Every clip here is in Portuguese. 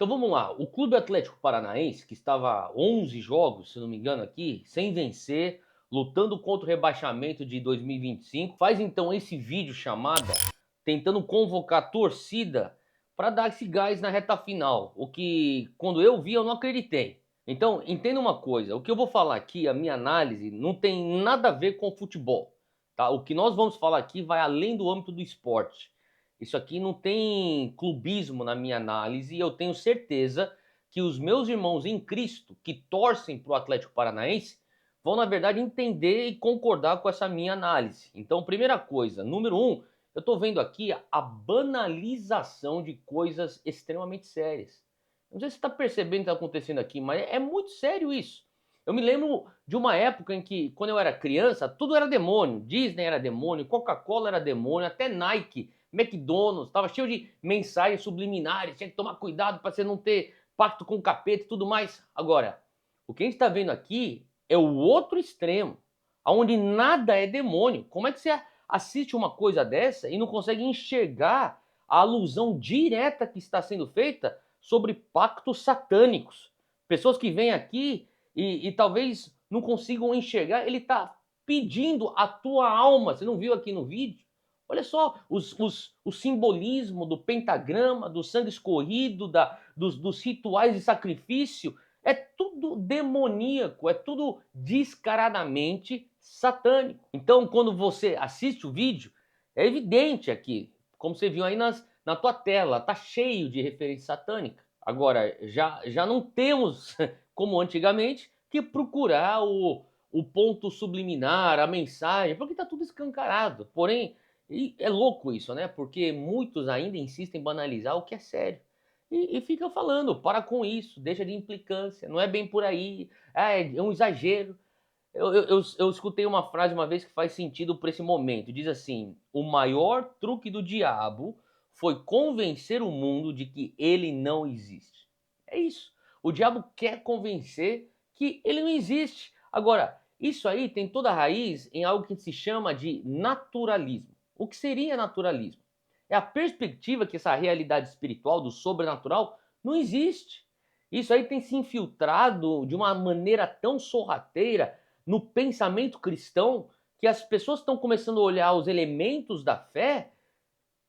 Então vamos lá, o Clube Atlético Paranaense, que estava 11 jogos, se não me engano aqui, sem vencer, lutando contra o rebaixamento de 2025, faz então esse vídeo chamada tentando convocar a torcida para dar esse gás na reta final, o que quando eu vi eu não acreditei. Então, entenda uma coisa, o que eu vou falar aqui, a minha análise, não tem nada a ver com futebol, tá? O que nós vamos falar aqui vai além do âmbito do esporte. Isso aqui não tem clubismo na minha análise e eu tenho certeza que os meus irmãos em Cristo que torcem para o Atlético Paranaense vão, na verdade, entender e concordar com essa minha análise. Então, primeira coisa, número um, eu estou vendo aqui a banalização de coisas extremamente sérias. Não sei se você está percebendo o que está acontecendo aqui, mas é muito sério isso. Eu me lembro de uma época em que, quando eu era criança, tudo era demônio. Disney era demônio, Coca-Cola era demônio, até Nike, McDonald's, estava cheio de mensagens subliminares, tinha que tomar cuidado para você não ter pacto com o capeta e tudo mais. Agora, o que a gente está vendo aqui é o outro extremo, onde nada é demônio. Como é que você assiste uma coisa dessa e não consegue enxergar a alusão direta que está sendo feita sobre pactos satânicos? Pessoas que vêm aqui e talvez não consigam enxergar, ele está pedindo a tua alma. Você não viu aqui no vídeo? Olha só o simbolismo do pentagrama, do sangue escorrido, dos rituais de sacrifício. É tudo demoníaco, é tudo descaradamente satânico. Então, quando você assiste o vídeo, é evidente aqui, como você viu aí na tua tela, tá cheio de referência satânica. Agora, já não temos, como antigamente, que procurar o ponto subliminar, a mensagem, porque está tudo escancarado. Porém, e é louco isso, né? Porque muitos ainda insistem em banalizar o que é sério. E fica falando, para com isso, deixa de implicância, não é bem por aí, é um exagero. Eu escutei uma frase uma vez que faz sentido para esse momento. Diz assim: o maior truque do diabo foi convencer o mundo de que ele não existe. É isso. O diabo quer convencer que ele não existe. Agora, isso aí tem toda a raiz em algo que se chama de naturalismo. O que seria naturalismo? É a perspectiva que essa realidade espiritual do sobrenatural não existe. Isso aí tem se infiltrado de uma maneira tão sorrateira no pensamento cristão que as pessoas estão começando a olhar os elementos da fé,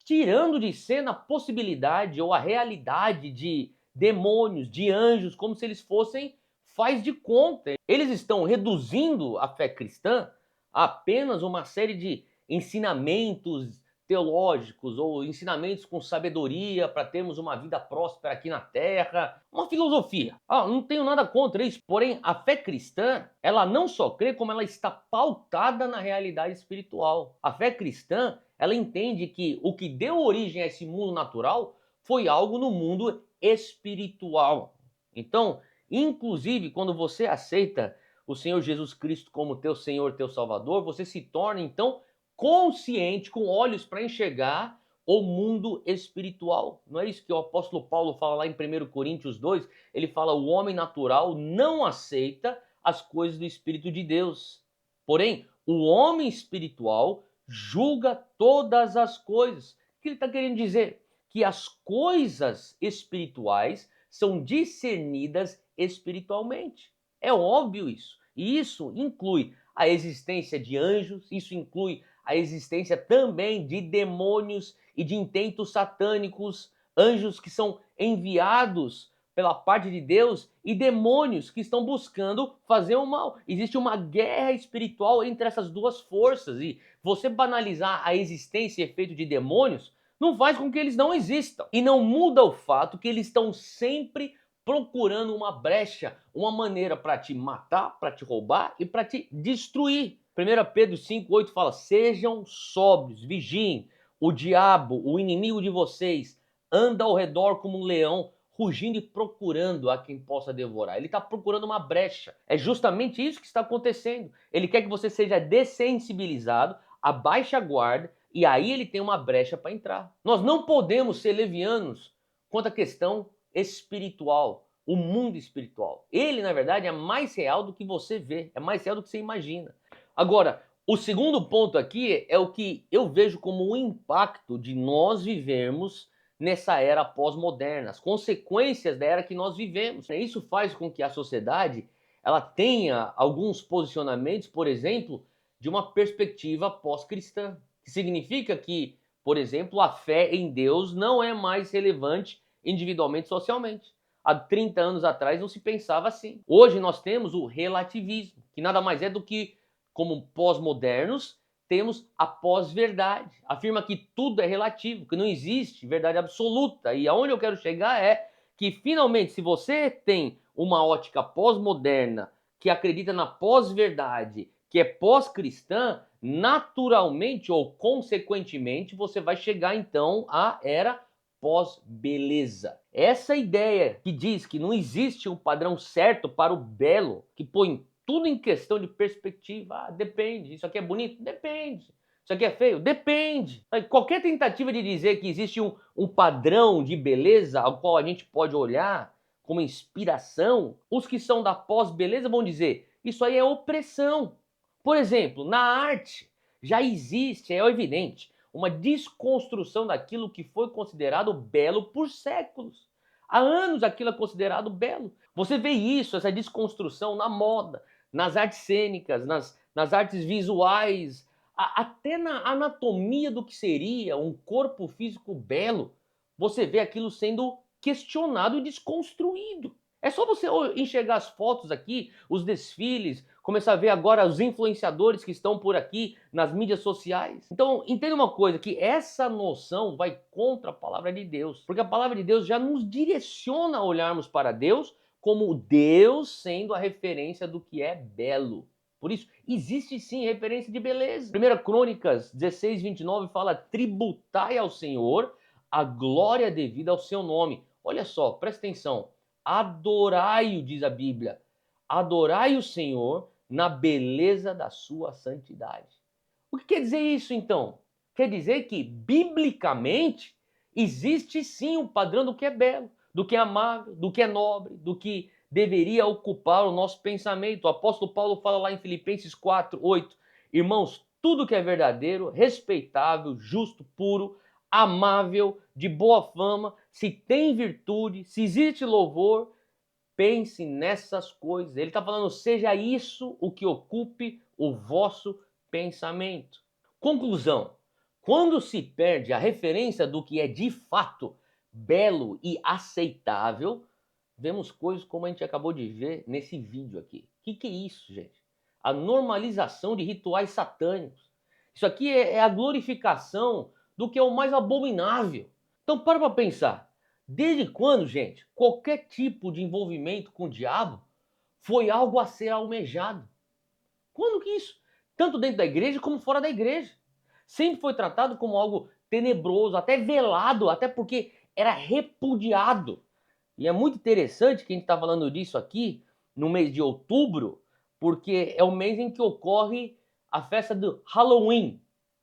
tirando de cena a possibilidade ou a realidade de demônios, de anjos, como se eles fossem faz de conta. Eles estão reduzindo a fé cristã a apenas uma série de ensinamentos teológicos ou ensinamentos com sabedoria para termos uma vida próspera aqui na terra, uma filosofia. Não tenho nada contra isso, porém a fé cristã, ela não só crê como ela está pautada na realidade espiritual. A fé cristã, ela entende que o que deu origem a esse mundo natural foi algo no mundo espiritual. Então, inclusive, quando você aceita o Senhor Jesus Cristo como teu Senhor, teu Salvador, você se torna então consciente, com olhos para enxergar o mundo espiritual. Não é isso que o apóstolo Paulo fala lá em 1 Coríntios 2? Ele fala: o homem natural não aceita as coisas do Espírito de Deus. Porém, o homem espiritual julga todas as coisas. O que ele está querendo dizer? Que as coisas espirituais são discernidas espiritualmente. É óbvio isso. E isso inclui a existência de anjos, isso inclui a existência também de demônios e de intentos satânicos, anjos que são enviados pela parte de Deus e demônios que estão buscando fazer o mal. Existe uma guerra espiritual entre essas duas forças e você banalizar a existência e efeito de demônios não faz com que eles não existam. E não muda o fato que eles estão sempre procurando uma brecha, uma maneira para te matar, para te roubar e para te destruir. 1 Pedro 5,8 fala: sejam sóbrios, vigiem. O diabo, o inimigo de vocês, anda ao redor como um leão, rugindo e procurando a quem possa devorar. Ele está procurando uma brecha. É justamente isso que está acontecendo. Ele quer que você seja dessensibilizado, abaixe a guarda, e aí ele tem uma brecha para entrar. Nós não podemos ser levianos quanto à questão espiritual, o mundo espiritual. Ele, na verdade, é mais real do que você vê, é mais real do que você imagina. Agora, o segundo ponto aqui é o que eu vejo como o impacto de nós vivermos nessa era pós-moderna, as consequências da era que nós vivemos. Isso faz com que a sociedade ela tenha alguns posicionamentos, por exemplo, de uma perspectiva pós-cristã, que significa que, por exemplo, a fé em Deus não é mais relevante individualmente, socialmente. Há 30 anos atrás não se pensava assim. Hoje nós temos o relativismo, que nada mais é do que, como pós-modernos, temos a pós-verdade. Afirma que tudo é relativo, que não existe verdade absoluta. E aonde eu quero chegar é que, finalmente, se você tem uma ótica pós-moderna que acredita na pós-verdade, que é pós-cristã, naturalmente ou consequentemente você vai chegar então à era pós-beleza. Essa ideia que diz que não existe um padrão certo para o belo, que põe tudo em questão de perspectiva. Ah, depende. Isso aqui é bonito? Depende. Isso aqui é feio? Depende. Qualquer tentativa de dizer que existe um padrão de beleza ao qual a gente pode olhar como inspiração, os que são da pós-beleza vão dizer isso aí é opressão. Por exemplo, na arte já existe, é evidente, uma desconstrução daquilo que foi considerado belo por séculos. Há anos aquilo é considerado belo. Você vê isso, essa desconstrução na moda, nas artes cênicas, nas artes visuais, até na anatomia do que seria um corpo físico belo. Você vê aquilo sendo questionado e desconstruído. É só você enxergar as fotos aqui, os desfiles, começar a ver agora os influenciadores que estão por aqui nas mídias sociais. Então, entenda uma coisa, que essa noção vai contra a palavra de Deus. Porque a palavra de Deus já nos direciona a olharmos para Deus como Deus sendo a referência do que é belo. Por isso, existe sim referência de beleza. 1 Crônicas 16, 29 fala: tributai ao Senhor a glória devida ao seu nome. Olha só, presta atenção. Adorai-o, diz a Bíblia. Adorai o Senhor na beleza da sua santidade. O que quer dizer isso, então? Quer dizer que, biblicamente, existe sim um padrão do que é belo, do que é amável, do que é nobre, do que deveria ocupar o nosso pensamento. O apóstolo Paulo fala lá em Filipenses 4, 8. Irmãos, tudo que é verdadeiro, respeitável, justo, puro, amável, de boa fama, se tem virtude, se existe louvor, pense nessas coisas. Ele está falando, seja isso o que ocupe o vosso pensamento. Conclusão: quando se perde a referência do que é de fato belo e aceitável, vemos coisas como a gente acabou de ver nesse vídeo aqui. O que é isso, gente? A normalização de rituais satânicos. Isso aqui é a glorificação do que é o mais abominável. Então para pensar. Desde quando, gente, qualquer tipo de envolvimento com o diabo foi algo a ser almejado? Quando que isso? Tanto dentro da igreja como fora da igreja. Sempre foi tratado como algo tenebroso, até velado, até porque era repudiado. E é muito interessante que a gente está falando disso aqui no mês de outubro, porque é o mês em que ocorre a festa do Halloween,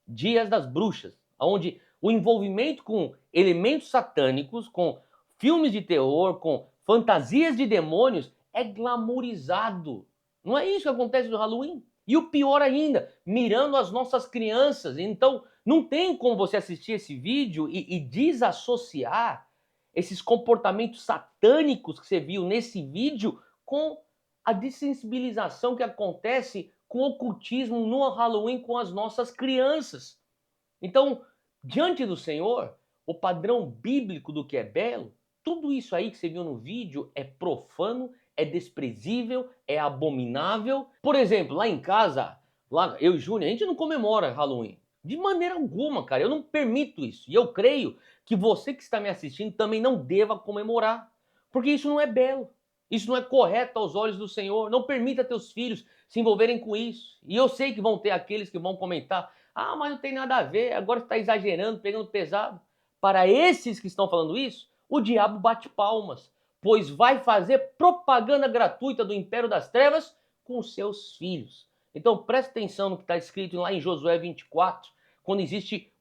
Dias das Bruxas, onde o envolvimento com elementos satânicos, com filmes de terror, com fantasias de demônios é glamourizado. Não é isso que acontece no Halloween? E o pior ainda, mirando as nossas crianças. Então, não tem como você assistir esse vídeo e desassociar esses comportamentos satânicos que você viu nesse vídeo com a dessensibilização que acontece com o ocultismo no Halloween com as nossas crianças. Então, diante do Senhor, o padrão bíblico do que é belo, tudo isso aí que você viu no vídeo é profano, é desprezível, é abominável. Por exemplo, lá em casa, lá eu e Júnior, a gente não comemora Halloween. De maneira alguma, cara. Eu não permito isso. E eu creio que você que está me assistindo também não deva comemorar. Porque isso não é belo. Isso não é correto aos olhos do Senhor. Não permita teus filhos se envolverem com isso. E eu sei que vão ter aqueles que vão comentar: ah, mas não tem nada a ver, agora está exagerando, pegando pesado. Para esses que estão falando isso, o diabo bate palmas, pois vai fazer propaganda gratuita do império das trevas com seus filhos. Então preste atenção no que está escrito lá em Josué 24, quando existe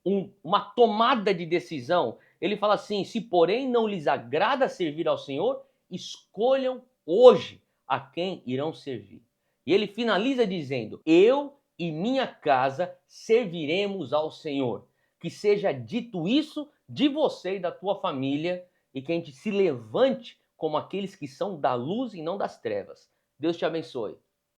uma tomada de decisão. Ele fala assim: se porém não lhes agrada servir ao Senhor, escolham hoje a quem irão servir. E ele finaliza dizendo: eu e minha casa serviremos ao Senhor. Que seja dito isso de você e da tua família, e que a gente se levante como aqueles que são da luz e não das trevas. Deus te abençoe.